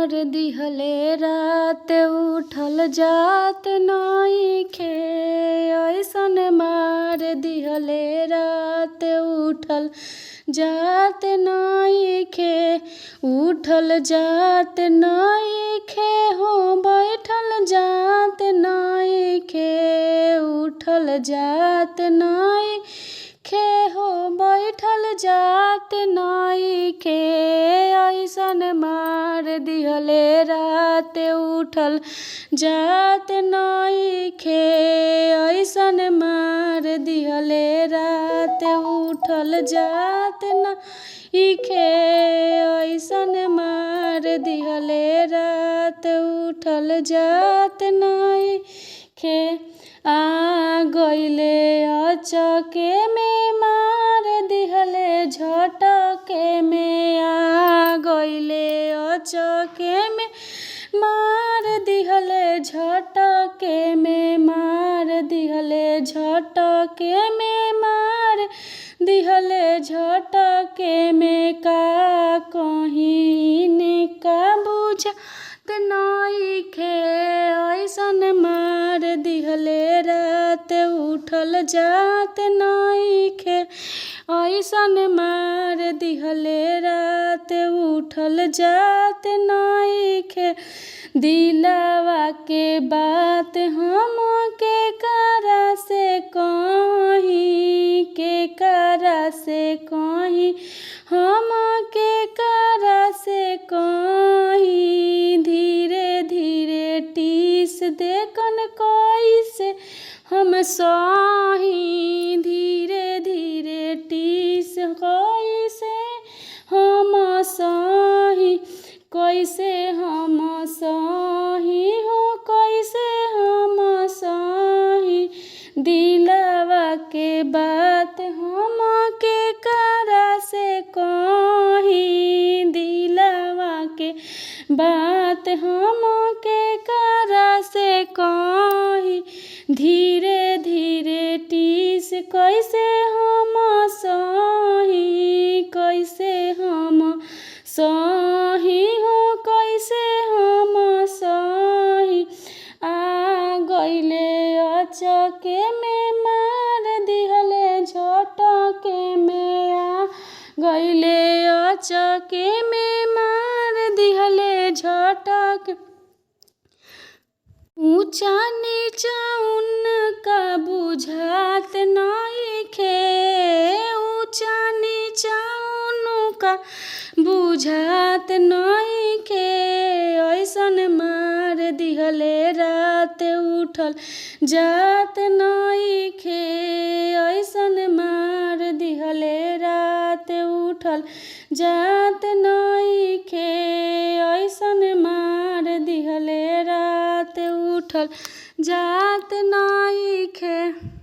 मार दिहले रात उठल जात नइखे। ऐसन मार दिहले रात उठल जात नइखे। उठल जात नइखे हो बैठल जात नइखे। उठल जात नइखे हो बैठल जात नइखे। ऐसन मार दिहले रात उठल जात नइखे। ऐसन मार दिहले रात उठल जात नइखे। ऐसन मार दिहले रात उठल जात नइखे। आ गइले अचके में मार दिहले झटके में। आ गइले अचके में मार दिहले झटके में। मार दिहले झटके में मार दिहले झटके में। का कहीं का बुझात नइखे। ऐसन मार दिहले रात उठल जात नइखे। ऐसन मार दिहले रात उठल जात नइखे। दिलवा के बात हम के करा से कहीं। के करा से कहीं हम के करा से कहीं। धीरे धीरे टीस देखन कैसे हम सही। धीरे धीरे टीस कैसे हम सही। कैसे हम सही हो कैसे हम सही। दिलवा के बात हम के करा से कहीं। दिलवा के बात हम के करा से कहीं। धीरे धीरे टीस कैसे हम सही। कैसे हम सही हो कैसे हम सही। आ गइले अचके में मार दिहले झटके में। आ गइले अचके में मार दिहले झटके। ऊंचा नीचा उनका बुझात नइखे। ऊंचा नीचा उनका बुझात नइखे। ऐसन मार दिहले रात उठल जात नइखे। ऐसन मार दिहले रात उठल जात नइखे। ऐसन मार दिहले रात उठल जात नइखे।